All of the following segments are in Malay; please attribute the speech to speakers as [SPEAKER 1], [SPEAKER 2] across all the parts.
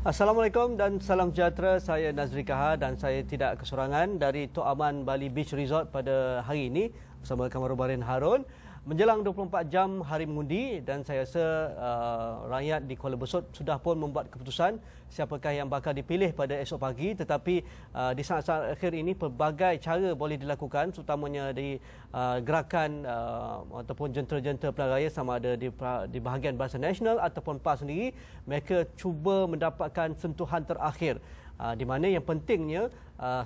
[SPEAKER 1] Assalamualaikum dan salam sejahtera. Saya Nazri Kahar dan saya tidak kesorangan dari Tok Aman Bali Beach Resort pada hari ini bersama Kamarubarin Harun. Menjelang 24 jam hari mengundi dan saya rasa rakyat di Kuala Besut sudah pun membuat keputusan siapakah yang bakal dipilih pada esok pagi, tetapi di saat-saat akhir ini pelbagai cara boleh dilakukan, terutamanya di gerakan ataupun jentera-jentera pilihan raya sama ada di bahagian Barisan Nasional ataupun PAS sendiri, mereka cuba mendapatkan sentuhan terakhir. Di mana yang pentingnya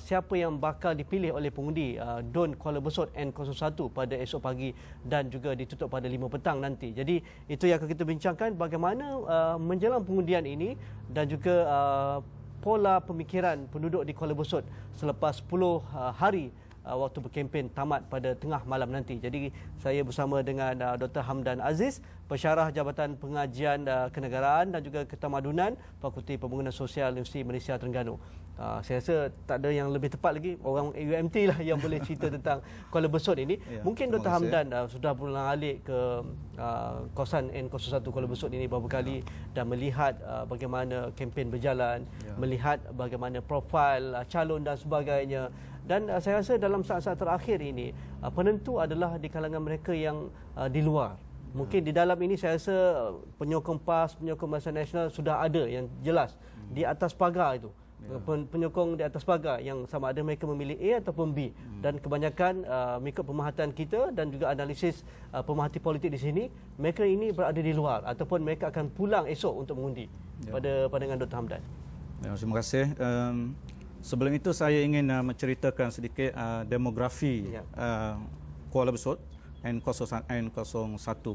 [SPEAKER 1] siapa yang bakal dipilih oleh pengundi DUN Kuala Besut N01 pada esok pagi dan juga ditutup pada 5 petang nanti. Jadi itu yang akan kita bincangkan, bagaimana menjelang pengundian ini dan juga pola pemikiran penduduk di Kuala Besut selepas 10 hari waktu berkempen tamat pada tengah malam nanti. Jadi saya bersama dengan Dr. Hamdan Aziz, Pensyarah Jabatan Pengajian Kenegaraan dan juga Ketamadunan Fakulti Pembangunan Sosial Universiti Malaysia Terengganu. Saya rasa tak ada yang lebih tepat lagi, orang UMT lah yang boleh cerita tentang Kuala Besut ini. Ya, mungkin Dr. Hamdan sudah berulang alik ke kawasan N01 Kuala Besut ini beberapa kali dan melihat bagaimana kempen berjalan, melihat bagaimana profil calon dan sebagainya. Dan saya rasa dalam saat-saat terakhir ini penentu adalah di kalangan mereka yang di luar. Mungkin di dalam ini saya rasa penyokong PAS, penyokong Barisan Nasional sudah ada yang jelas di atas pagar itu. Penyokong di atas pagar yang sama ada mereka memilih A ataupun B. Dan kebanyakan mengikut pemerhatian kita dan juga analisis pemerhati politik di sini, mereka ini berada di luar ataupun mereka akan pulang esok untuk mengundi. Pada pandangan Dr. Hamdan.
[SPEAKER 2] Terima kasih. Sebelum itu saya ingin menceritakan sedikit demografi Kuala Besut, N01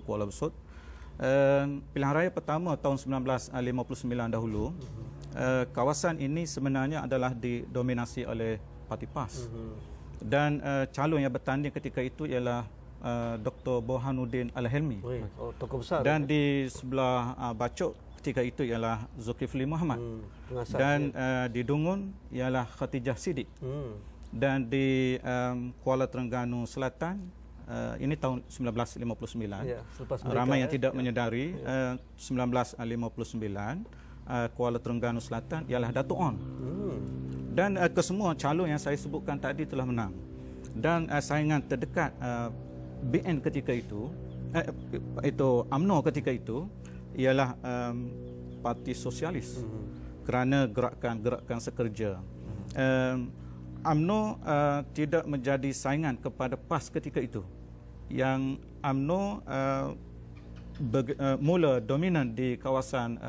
[SPEAKER 2] Kuala Besut. Pilihan raya pertama tahun 1959 dahulu, kawasan ini sebenarnya adalah didominasi oleh Parti PAS. Dan calon yang bertanding ketika itu ialah Dr. Burhanuddin Al-Helmi.
[SPEAKER 1] Tokoh besar.
[SPEAKER 2] Dan di sebelah Bacok ketika itu ialah Zulkifli Muhammad. Dan di Dungun ialah Khatijah Siddiq. Dan di Kuala Terengganu Selatan, ini tahun 1959. Ramai yang tidak menyedari 1959 Kuala Terengganu Selatan ialah Dato' On. Dan kesemua calon yang saya sebutkan tadi telah menang. Dan saingan terdekat BN ketika itu UMNO ketika itu ialah Parti Sosialis kerana gerakan sekerja. UMNO tidak menjadi saingan kepada PAS ketika itu. Yang UMNO mula dominan di kawasan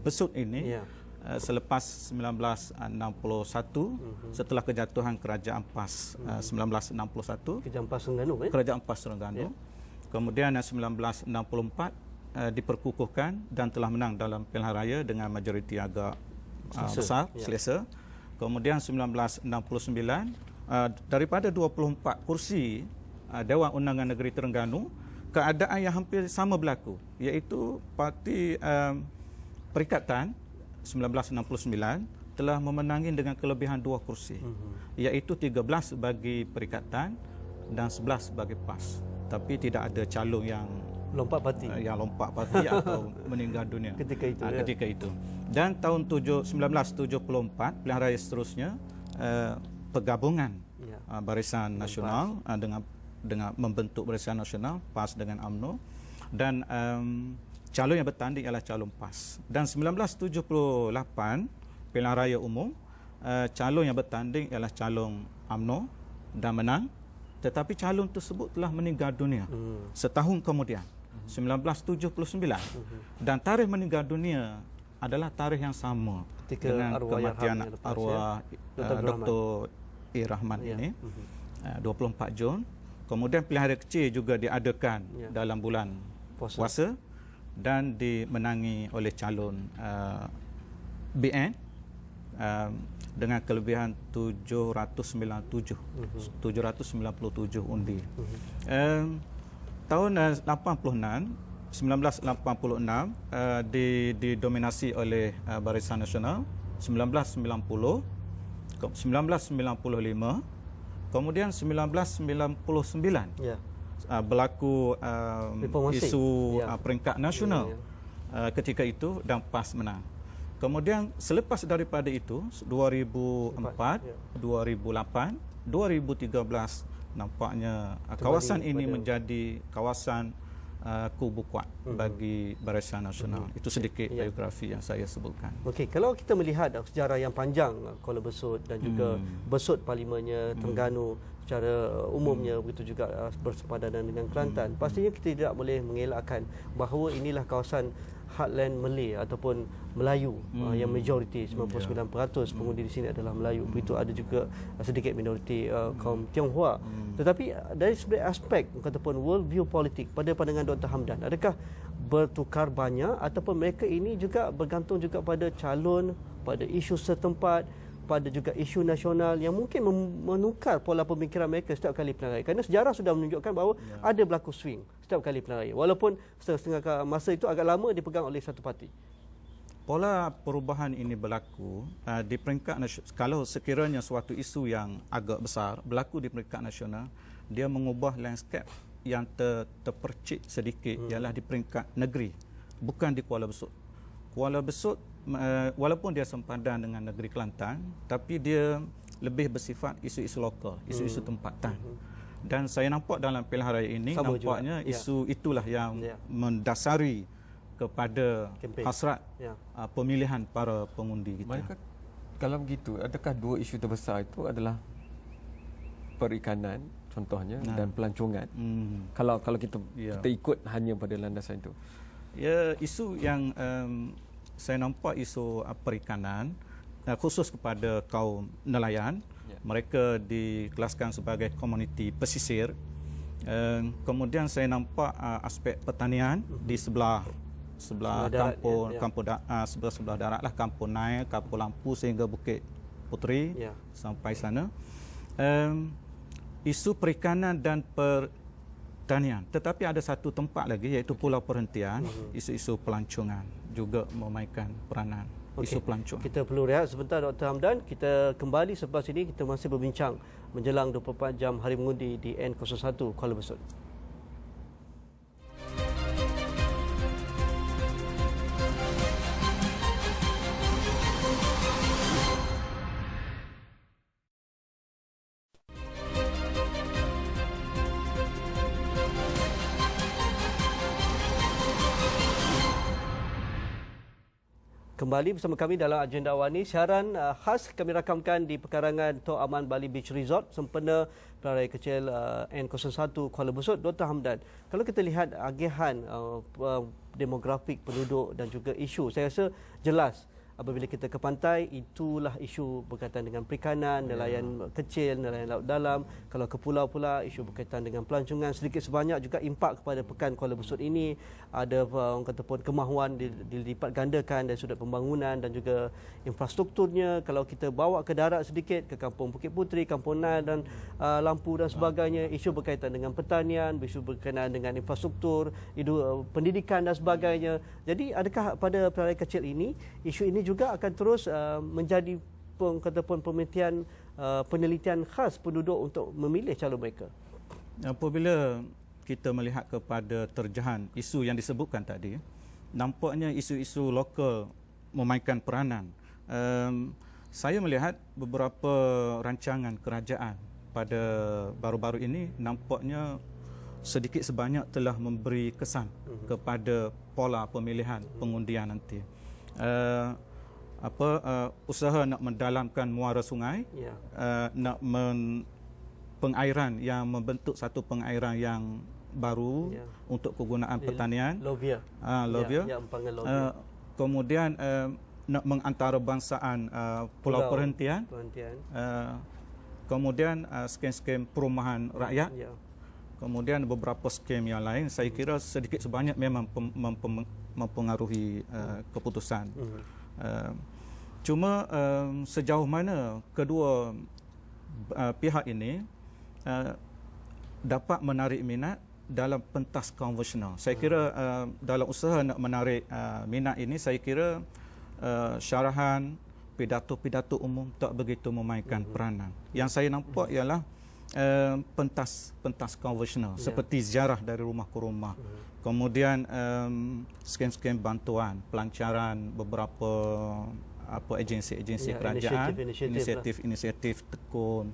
[SPEAKER 2] Besut ini selepas 1961 setelah kejatuhan Kerajaan PAS 1961.
[SPEAKER 1] Kerajaan PAS Terengganu.
[SPEAKER 2] Kerajaan PAS Terengganu. Kemudian 1964 diperkukuhkan dan telah menang dalam pilihan raya dengan majoriti agak besar, selesa. Kemudian 1969 daripada 24 kursi Dewan Undangan Negeri Terengganu, keadaan yang hampir sama berlaku, iaitu Parti Perikatan 1969 telah memenangi dengan kelebihan 2 kursi, iaitu 13 bagi Perikatan dan 11 bagi PAS. Tapi tidak ada calon yang lompat parti atau meninggal dunia ketika itu. Dan tahun 1974 pilihan raya seterusnya, pergabungan Barisan Nasional dengan membentuk Barisan Nasional PAS dengan UMNO, dan calon yang bertanding ialah calon PAS. Dan 1978 pilihan raya umum, calon yang bertanding ialah calon UMNO dan menang, tetapi calon tersebut telah meninggal dunia setahun kemudian, 1979. Dan tarikh meninggal dunia adalah tarikh yang sama dengan kematian arwah Dr. A. Rahman ini, 24 Jun. Kemudian pilihan raya kecil juga diadakan dalam bulan puasa dan dimenangi oleh calon BN dengan kelebihan 797 undi. Tahun 1986 didominasi oleh Barisan Nasional. 1990, 1995, kemudian 1999 berlaku isu peringkat nasional ketika itu dan PAS menang. Kemudian selepas daripada itu 2004, 2008, 2013 nampaknya kawasan ini menjadi kawasan kubu kuat bagi Barisan Nasional. Itu sedikit biografi yang saya sebutkan.
[SPEAKER 1] Okey, kalau kita melihat sejarah yang panjang Kuala Besut dan juga Besut Parlimennya Terengganu secara umumnya, begitu juga bersepadanan dengan Kelantan, pastinya kita tidak boleh mengelakkan bahawa inilah kawasan heartland Malay ataupun Melayu yang majoriti 99% pengundi di sini adalah Melayu. Begitu ada juga sedikit minoriti kaum Tionghoa. Tetapi dari sebagai aspek ataupun world view politik pada pandangan Dr. Hamdan, adakah bertukar banyak ataupun mereka ini juga bergantung juga pada calon, pada isu setempat, pada juga isu nasional yang mungkin menukar pola pemikiran mereka setiap kali pilihan raya. Kerana sejarah sudah menunjukkan bahawa ada berlaku swing setiap kali pilihan raya. Walaupun setengah-setengah masa itu agak lama dipegang oleh satu parti.
[SPEAKER 2] Pola perubahan ini berlaku di peringkat nasional. Kalau sekiranya suatu isu yang agak besar berlaku di peringkat nasional, dia mengubah landscape yang terpercik sedikit ialah di peringkat negeri, bukan di Kuala Besut. Kuala Besut walaupun dia sempadan dengan negeri Kelantan, tapi dia lebih bersifat isu-isu lokal, isu-isu tempatan. Dan saya nampak dalam pilihan raya ini nampaknya isu itulah yang mendasari kepada hasrat pemilihan para pengundi kita.
[SPEAKER 3] Mereka, kalau begitu, adakah dua isu terbesar itu adalah perikanan contohnya dan pelancongan? Kalau kita ikut hanya pada landasan itu.
[SPEAKER 2] Ya, isu yang saya nampak isu perikanan khusus kepada kaum nelayan. Mereka dikelaskan sebagai komuniti pesisir. Kemudian saya nampak aspek pertanian di sebelah sebelah darat lah, Kampung Nail, Kampung Lampu sehingga Bukit Puteri sampai sana. Isu perikanan dan pertanian. Tetapi ada satu tempat lagi iaitu Pulau Perhentian, isu-isu pelancongan juga memainkan peranan. Isu pelancongan.
[SPEAKER 1] Kita perlu rehat sebentar Dr. Hamdan. Kita kembali selepas ini, kita masih berbincang menjelang 24 jam hari mengundi di N01 Kuala Besut. Kembali bersama kami dalam agenda awal ini. Siaran khas kami rakamkan di pekarangan Tok Aman Bali Beach Resort sempena pilihan raya kecil N01 Kuala Besut. Dr. Hamdan, kalau kita lihat agihan demografik penduduk dan juga isu, saya rasa jelas apabila kita ke pantai, itulah isu berkaitan dengan perikanan, nelayan kecil, nelayan laut dalam. Kalau ke pulau pula, isu berkaitan dengan pelancongan. Sedikit sebanyak juga impak kepada Pekan Kuala Besut ini. Ada orang kata pun kemahuan dilipat gandakan dari sudut pembangunan dan juga infrastrukturnya. Kalau kita bawa ke darat sedikit, ke Kampung Bukit Puteri, Kampung Nail dan Lampu dan sebagainya, isu berkaitan dengan pertanian, isu berkaitan dengan infrastruktur, pendidikan dan sebagainya. Jadi adakah pada pilihan raya kecil ini, isu ini juga akan terus menjadi penelitian khas penduduk untuk memilih calon mereka?
[SPEAKER 2] Apabila kita melihat kepada terjemahan isu yang disebutkan tadi, nampaknya isu-isu lokal memainkan peranan. Saya melihat beberapa rancangan kerajaan pada baru-baru ini nampaknya sedikit sebanyak telah memberi kesan kepada pola pemilihan pengundian nanti. Usaha nak mendalamkan muara sungai, nak pengairan yang membentuk satu pengairan yang baru untuk kegunaan pertanian,
[SPEAKER 1] Lovia.
[SPEAKER 2] Kemudian nak mengantarbangsaan Pulau Perhentian, kemudian skem-skem perumahan rakyat, kemudian beberapa skem yang lain. Saya kira sedikit sebanyak memang mempengaruhi keputusan. Cuma sejauh mana kedua pihak ini dapat menarik minat dalam pentas konvensional. Saya kira dalam usaha nak menarik minat ini, saya kira syarahan, pidato-pidato umum tak begitu memainkan peranan. Yang saya nampak ialah pentas konvensional seperti ziarah dari rumah ke rumah. Kemudian skem-skem bantuan, pelancaran beberapa agensi-agensi kerajaan, inisiatif tekun,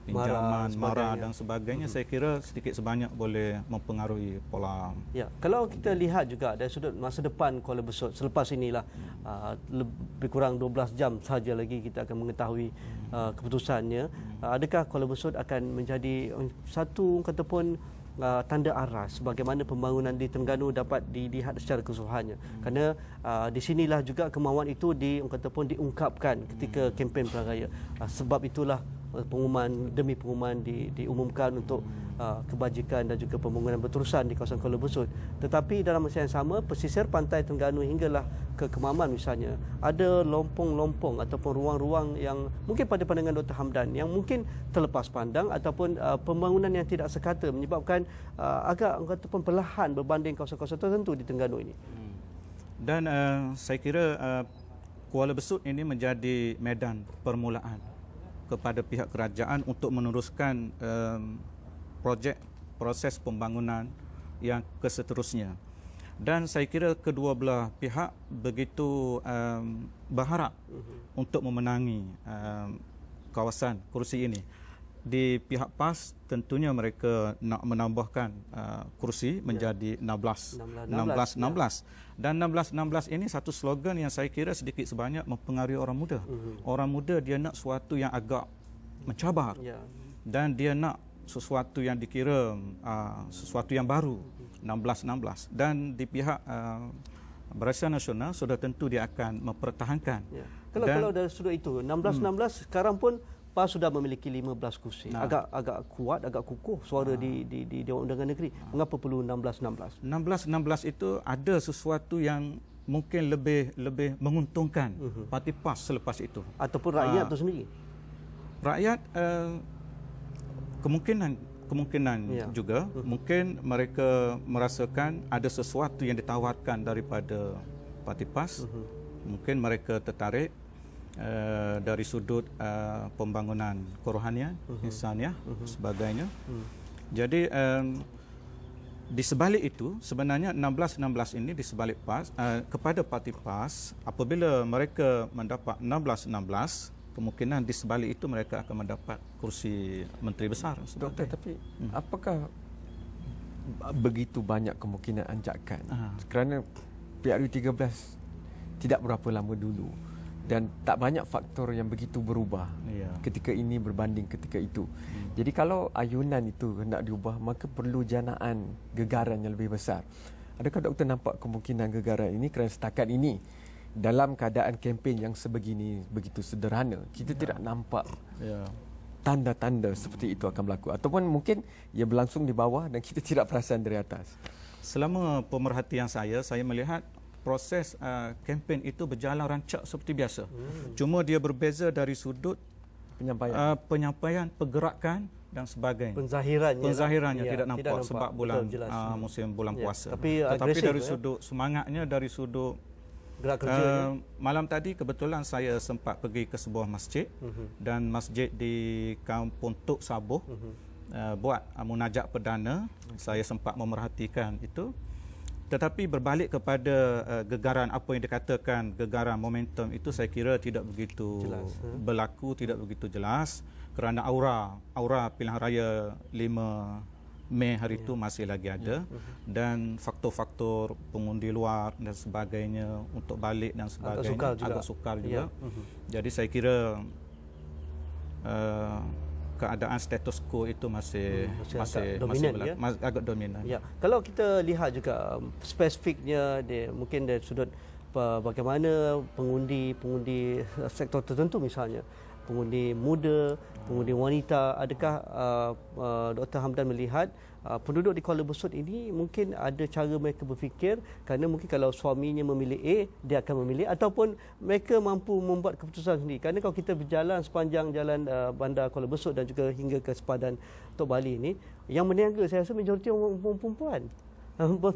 [SPEAKER 2] pinjaman, mara dan sebagainya. Saya kira sedikit sebanyak boleh mempengaruhi pola.
[SPEAKER 1] Ya, kalau kita lihat juga dari sudut masa depan Kuala Besut selepas inilah lebih kurang 12 jam sahaja lagi kita akan mengetahui keputusannya. Adakah Kuala Besut akan menjadi satu kata pun tanda aras bagaimana pembangunan di Terengganu dapat dilihat secara keseluruhannya, kerana di sinilah juga kemauan itu diungkapkan ketika kempen pilihan raya. Sebab itulah pengumuman demi pengumuman diumumkan untuk kebajikan dan juga pembangunan berterusan di kawasan Kuala Besut. Tetapi dalam masa yang sama, pesisir pantai Terengganu hinggalah ke Kemaman misalnya, ada lompong-lompong ataupun ruang-ruang yang mungkin pada pandangan Dr. Hamdan yang mungkin terlepas pandang ataupun pembangunan yang tidak sekata menyebabkan agak ataupun perlahan berbanding kawasan-kawasan tertentu di Terengganu ini.
[SPEAKER 2] Dan saya kira Kuala Besut ini menjadi medan permulaan kepada pihak kerajaan untuk meneruskan proses pembangunan yang keseterusnya. Dan saya kira kedua belah pihak begitu berharap untuk memenangi kawasan kursi ini. Di pihak PAS tentunya mereka nak menambahkan kursi menjadi 16. Dan 16 ini satu slogan yang saya kira sedikit sebanyak mempengaruhi orang muda. Orang muda dia nak sesuatu yang agak mencabar. Dan dia nak sesuatu yang dikira sesuatu yang baru. 16. Dan di pihak Barisan Nasional sudah tentu dia akan mempertahankan.
[SPEAKER 1] Kalau dari sudut itu 16 sekarang pun PAS sudah memiliki 15 kursi. Agak kuat, agak kukuh suara di Dewan Undangan Negeri. Mengapa perlu 16?
[SPEAKER 2] 16 itu ada sesuatu yang mungkin lebih menguntungkan parti PAS selepas itu.
[SPEAKER 1] Ataupun rakyat itu sendiri.
[SPEAKER 2] Rakyat kemungkinan juga mungkin mereka merasakan ada sesuatu yang ditawarkan daripada parti PAS. Mungkin mereka tertarik dari sudut pembangunan kerohanian, insaniah, sebagainya. Jadi di sebalik itu sebenarnya 16 ini di sebalik PAS kepada parti PAS, apabila mereka mendapat 16, kemungkinan di sebalik itu mereka akan mendapat kursi menteri besar.
[SPEAKER 3] Doktor, tapi apakah begitu banyak kemungkinan anjakan? Kerana PRU 13 tidak berapa lama dulu dan tak banyak faktor yang begitu berubah ketika ini berbanding ketika itu. Jadi kalau ayunan itu hendak diubah, maka perlu janaan gegaran yang lebih besar. Adakah doktor nampak kemungkinan gegaran ini kerana setakat ini dalam keadaan kempen yang sebegini begitu sederhana, kita tidak nampak tanda-tanda seperti itu akan berlaku, ataupun mungkin ia berlangsung di bawah dan kita tidak perasan dari atas?
[SPEAKER 2] Selama pemerhatian saya melihat proses kempen itu berjalan rancak seperti biasa. Cuma dia berbeza dari sudut penyampaian, pergerakan dan sebagainya. Penzahirannya tidak nampak sebab bulan musim bulan puasa. Tetapi dari sudut semangatnya, dari sudut gerak kerja. Malam tadi kebetulan saya sempat pergi ke sebuah masjid dan masjid di Kampung Tok Sabuh buat munajat perdana. Saya sempat memerhatikan itu. Tetapi berbalik kepada gegaran apa yang dikatakan gegaran momentum itu, saya kira tidak begitu berlaku, tidak begitu jelas, kerana aura pilihan raya 5 Mei hari itu masih lagi ada dan faktor-faktor pengundi luar dan sebagainya untuk balik dan sebagainya agak sukar juga. Jadi saya kira keadaan status quo itu masih agak dominan.
[SPEAKER 1] Kalau kita lihat juga spesifiknya mungkin dari sudut bagaimana pengundi sektor tertentu, misalnya pengundi muda, pengundi wanita, adakah Dr. Hamdan melihat penduduk di Kuala Besut ini mungkin ada cara mereka berfikir, kerana mungkin kalau suaminya memilih A, dia akan memilih, ataupun mereka mampu membuat keputusan sendiri. Kerana kalau kita berjalan sepanjang jalan bandar Kuala Besut dan juga hingga ke sepadan Tok Bali ini, yang berniaga saya rasa majoriti orang perempuan.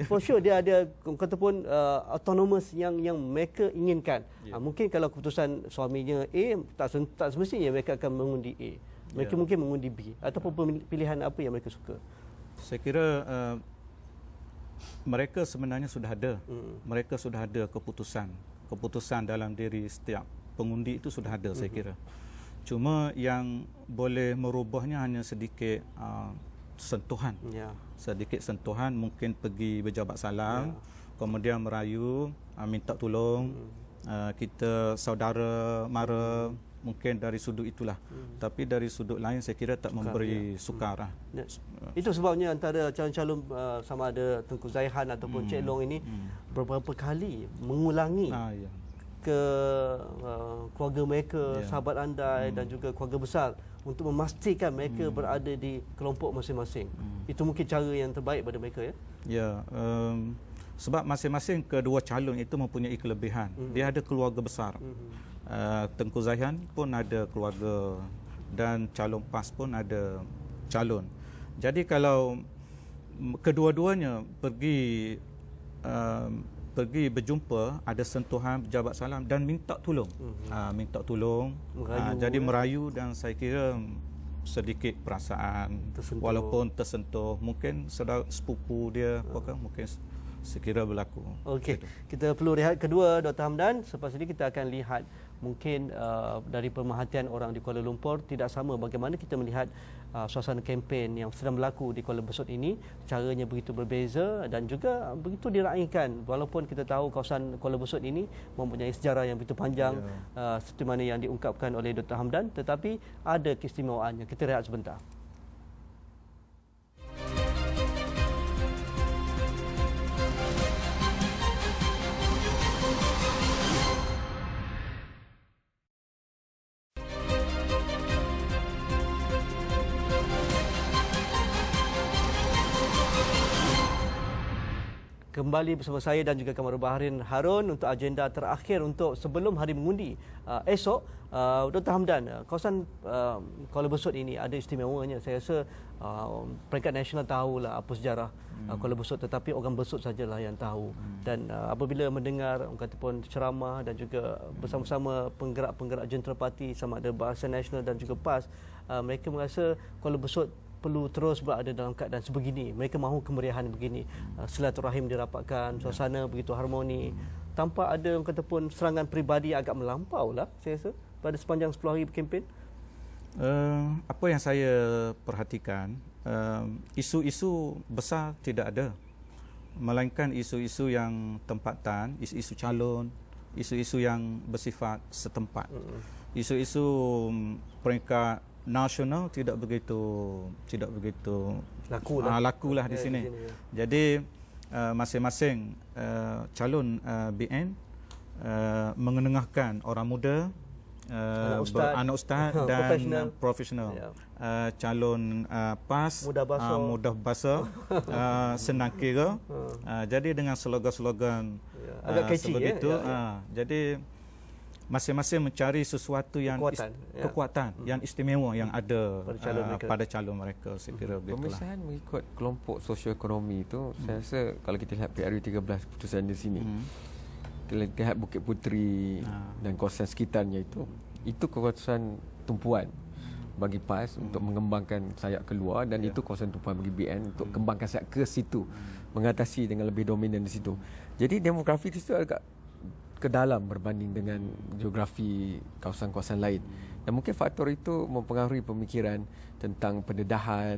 [SPEAKER 1] For sure dia ada kata pun autonomous yang mereka inginkan. Mungkin kalau keputusan suaminya A, tak semestinya mereka akan mengundi A. Mereka mungkin mengundi B ataupun pilihan apa yang mereka suka.
[SPEAKER 2] Saya kira mereka sebenarnya sudah ada. Mereka sudah ada keputusan dalam diri setiap pengundi itu sudah ada, saya kira. Cuma yang boleh merubahnya hanya sedikit sentuhan. Sedikit sentuhan, mungkin pergi berjabat salam, kemudian merayu, minta tolong, kita saudara mara, mungkin dari sudut itulah. Tapi dari sudut lain saya kira tak memberi sukar.
[SPEAKER 1] Itu sebabnya antara calon-calon sama ada Tengku Zaihan ataupun Cik Long ini beberapa kali mengulangi ke keluarga mereka, sahabat andai dan juga keluarga besar untuk memastikan mereka berada di kelompok masing-masing. Itu mungkin cara yang terbaik pada mereka, ya?
[SPEAKER 2] Ya, sebab masing-masing kedua calon itu mempunyai kelebihan. Dia ada keluarga besar. Tengku Zaihan pun ada keluarga dan calon PAS pun ada calon. Jadi kalau kedua-duanya pergi berjumpa, ada sentuhan, berjabat salam dan minta tolong. Minta tolong, jadi merayu dan saya kira sedikit perasaan walaupun tersentuh, mungkin saudara sepupu dia apakah mungkin sekira berlaku.
[SPEAKER 1] Okey, kita perlu rehat kedua, Dr. Hamdan. Selepas ini kita akan lihat mungkin dari pemerhatian orang di Kuala Lumpur tidak sama bagaimana kita melihat suasana kempen yang sedang berlaku di Kuala Besut ini. Caranya begitu berbeza dan juga begitu diraikan, walaupun kita tahu kawasan Kuala Besut ini mempunyai sejarah yang begitu panjang seperti mana yang diungkapkan oleh Dr. Hamdan, tetapi ada keistimewaannya. Kita rehat sebentar. Kembali bersama saya dan juga Kamaru Baharin Harun untuk agenda terakhir untuk sebelum hari mengundi esok. Dr. Hamdan, kawasan Kuala Besut ini ada istimewanya. Saya rasa peringkat nasional tahulah apa sejarah Kuala Besut, tetapi orang Besut sajalah yang tahu. Dan apabila mendengar orang kata pun ceramah dan juga bersama-sama penggerak-penggerak jentera parti sama ada Barisan Nasional dan juga PAS, mereka merasa Kuala Besut perlu terus berada dalam keadaan sebegini. Mereka mahu kemeriahan begini. Silaturahim dirapatkan, suasana begitu harmoni. Tanpa ada orang kata pun serangan peribadi agak melampau lah, saya rasa, pada sepanjang 10 hari berkempen.
[SPEAKER 2] Apa yang saya perhatikan, isu-isu besar tidak ada. Melainkan isu-isu yang tempatan, isu-isu calon, isu-isu yang bersifat setempat. Isu-isu peringkat nasional tidak begitu lakulah di sini. Jadi masing-masing calon BN mengenengahkan orang muda, anak ustaz dan profesional. Calon PAS mudah basuh, senang kira. Jadi dengan slogan-slogan
[SPEAKER 1] agak catchy,
[SPEAKER 2] seperti itu. Jadi masing-masing mencari sesuatu yang kekuatan yang istimewa yang ada pada calon mereka. Saya kira begitulah.
[SPEAKER 3] Pemisahan mengikut kelompok sosioekonomi itu, saya rasa kalau kita lihat PRU 13 keputusan di sini, kita lihat Bukit Puteri dan kawasan sekitarnya itu kawasan tumpuan bagi PAS untuk mengembangkan sayap keluar, dan itu kawasan tumpuan bagi BN untuk kembangkan sayap ke situ, mengatasi dengan lebih dominan di situ. Jadi demografi di situ agak ke dalam berbanding dengan geografi kawasan-kawasan lain. Dan mungkin faktor itu mempengaruhi pemikiran tentang pendedahan,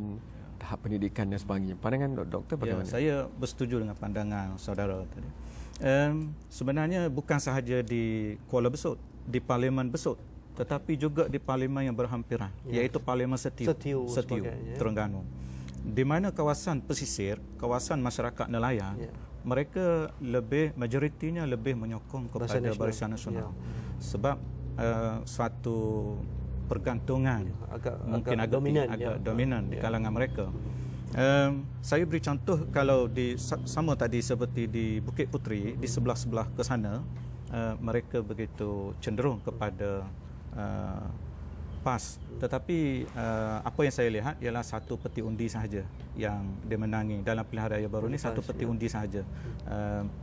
[SPEAKER 3] tahap pendidikan dan sebagainya. Pandangan doktor bagaimana?
[SPEAKER 2] Saya bersetuju dengan pandangan saudara tadi. Sebenarnya bukan sahaja di Kuala Besut, di Parlimen Besut, tetapi juga di parlimen yang berhampiran, iaitu Parlimen Setiu Terengganu. Di mana kawasan pesisir, kawasan masyarakat nelayan, mereka majoritinya lebih menyokong kepada Barisan Nasional. Sebab suatu pergantungan mungkin agak dominan di kalangan mereka. Saya beri contoh, kalau sama tadi seperti di Bukit Puteri, di sebelah-sebelah ke sana, mereka begitu cenderung kepada PAS. Tetapi apa yang saya lihat ialah satu peti undi sahaja yang dimenangi dalam pilihan raya baru ini. Satu peti undi sahaja.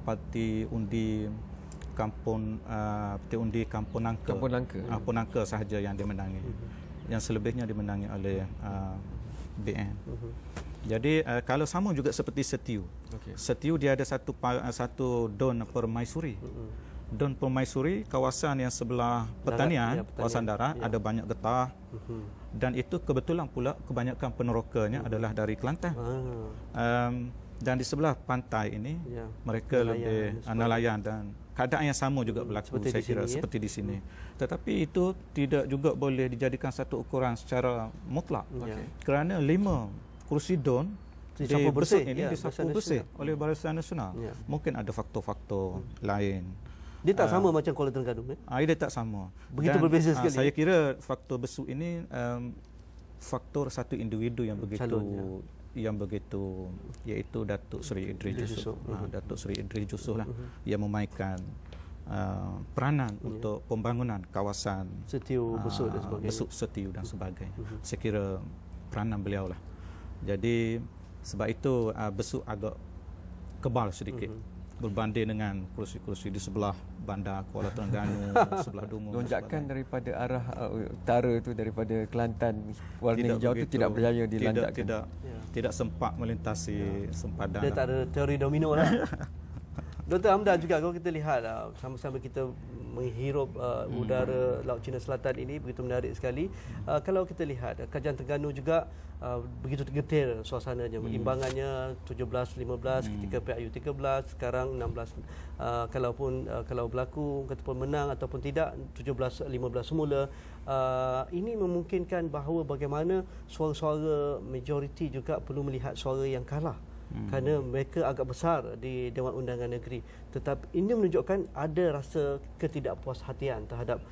[SPEAKER 2] Peti undi Kampung Nangka sahaja yang dimenangi. yang selebihnya dimenangi oleh BN. Jadi kalau sama juga seperti Setiu. Setiu dia ada satu Don Permaisuri. Don Permaisuri, kawasan yang sebelah pertanian, kawasan darat, ada banyak getah. Dan itu kebetulan pula kebanyakan penerokanya adalah dari Kelantan. Dan di sebelah pantai ini mereka lebih nelayan dan keadaan yang sama juga berlaku seperti saya kira seperti di sini. Tetapi itu tidak juga boleh dijadikan satu ukuran secara mutlak. Kerana 5 kursi Don di Besut ini disapu bersih oleh Barisan Nasional. Mungkin ada faktor-faktor lain.
[SPEAKER 1] Dia tak sama macam Kuala Terengganu
[SPEAKER 2] Dia tak sama.
[SPEAKER 1] Begitu berbeza sekali.
[SPEAKER 2] Saya kira faktor Besut ini faktor satu individu yang begitu iaitu Datuk Seri Idris Jusof. Datuk Seri Idris Jusof lah yang memainkan peranan untuk pembangunan kawasan
[SPEAKER 1] Setiu Besut dan sebagainya.
[SPEAKER 2] Besut Setiu dan sebagainya. Saya kira peranan beliau lah. Jadi sebab itu Besut agak kebal sedikit berbanding dengan kursi-kursi di sebelah bandar Kuala Terengganu, sebelah Dumur.
[SPEAKER 3] Lonjakan daripada arah utara itu daripada Kelantan warna hijau itu tidak berjaya dilanjakkan.
[SPEAKER 2] Tidak sempat melintasi sempadan.
[SPEAKER 1] Dia tak ada teori domino lah. Dr. Hamdan juga kalau kita lihat sama-sama kita menghirup udara Laut Cina Selatan ini begitu menarik sekali. Kalau kita lihat Kajian Terengganu juga begitu getir suasananya, imbangannya 17-15 ketika PIU 13, sekarang 16. Kalau berlaku ataupun menang ataupun tidak 17-15 semula, ini memungkinkan bahawa bagaimana suara-suara majoriti juga perlu melihat suara yang kalah. Kerana mereka agak besar di Dewan Undangan Negeri, tetapi ini menunjukkan ada rasa ketidakpuashatian terhadap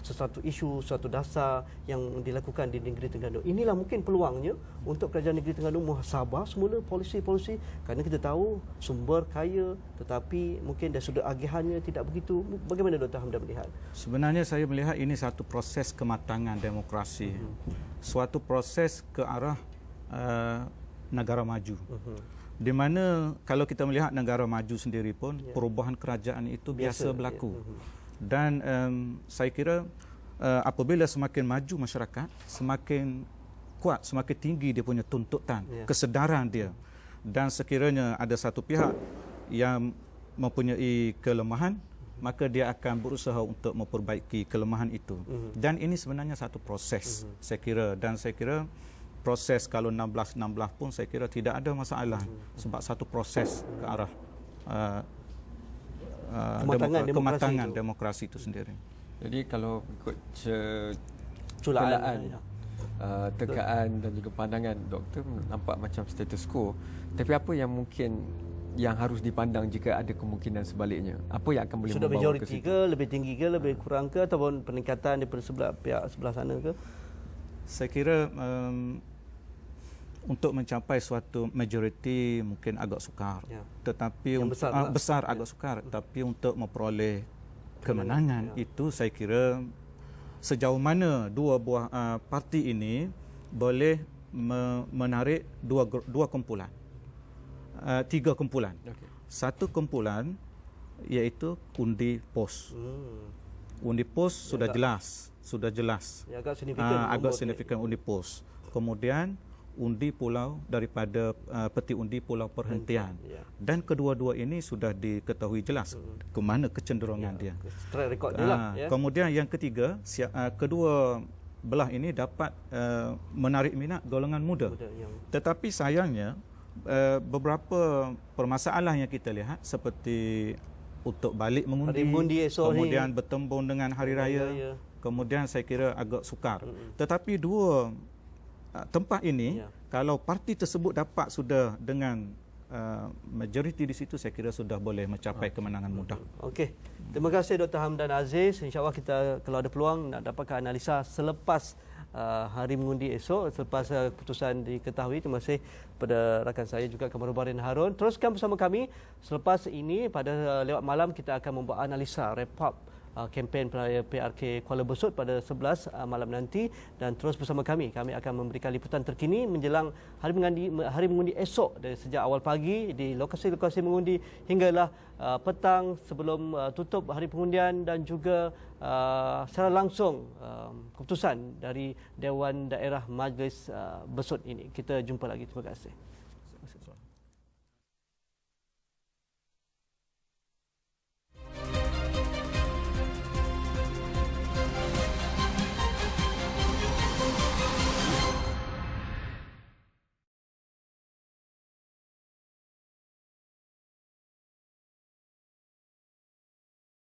[SPEAKER 1] sesuatu isu, suatu dasar yang dilakukan di Negeri Terengganu. Inilah mungkin peluangnya untuk Kerajaan Negeri Terengganu muhasabah semula polisi-polisi, kerana kita tahu sumber kaya tetapi mungkin dari sudut agihannya tidak begitu. Bagaimana Dr. Hamdan melihat?
[SPEAKER 2] Sebenarnya saya melihat ini satu proses kematangan demokrasi, suatu proses ke arah negara maju. Di mana kalau kita melihat negara maju sendiri pun perubahan kerajaan itu biasa berlaku. Dan saya kira apabila semakin maju masyarakat, semakin kuat, semakin tinggi dia punya tuntutan, kesedaran dia. Dan sekiranya ada satu pihak yang mempunyai kelemahan, maka dia akan berusaha untuk memperbaiki kelemahan itu. Dan ini sebenarnya satu proses, saya kira. Dan saya kira proses kalau 16-16 pun saya kira tidak ada masalah, sebab satu proses ke arah kematangan demokrasi itu sendiri.
[SPEAKER 3] Jadi kalau ikut celaan, tegaan dan juga pandangan doktor nampak macam status quo, tapi apa yang mungkin yang harus dipandang jika ada kemungkinan sebaliknya? Apa yang akan boleh
[SPEAKER 1] sudah
[SPEAKER 3] membawa
[SPEAKER 1] majoriti ke, lebih tinggi ke, lebih kurang ke, ataupun peningkatan daripada pihak sebelah sana ke?
[SPEAKER 2] Saya kira untuk mencapai suatu majoriti mungkin agak sukar, tetapi besar agak sukar. Tapi untuk memperoleh kemenangan itu saya kira sejauh mana dua buah parti ini boleh menarik dua kumpulan, tiga kumpulan. Satu kumpulan iaitu undi pos. Undi pos sudah jelas. Agak signifikan undi pos. Kemudian undi pulau daripada peti undi pulau perhentian. Dan kedua-dua ini sudah diketahui jelas ke mana kecenderungan dia.
[SPEAKER 1] Track record dia lah.
[SPEAKER 2] Kemudian yang ketiga, kedua belah ini dapat menarik minat golongan muda. Tetapi sayangnya beberapa permasalahan yang kita lihat seperti untuk balik mengundi, kemudian bertembung dengan hari raya, kemudian saya kira agak sukar. Tetapi dua tempat ini, kalau parti tersebut dapat sudah dengan majoriti di situ, saya kira sudah boleh mencapai kemenangan mudah.
[SPEAKER 1] Okey. Terima kasih Dr. Hamdan Aziz. InsyaAllah kita kalau ada peluang nak dapatkan analisa selepas hari mengundi esok, selepas keputusan diketahui. Terima kasih kepada rakan saya juga Kamarubarin Harun. Teruskan bersama kami. Selepas ini pada lewat malam kita akan membuat analisa wrap up kempen Raya PRK Kuala Besut pada 11 malam nanti, dan terus bersama kami. Kami akan memberikan liputan terkini menjelang hari mengundi esok, dari sejak awal pagi di lokasi-lokasi mengundi hinggalah petang sebelum tutup hari pengundian, dan juga secara langsung keputusan dari Dewan Daerah Majlis Besut ini. Kita jumpa lagi. Terima kasih.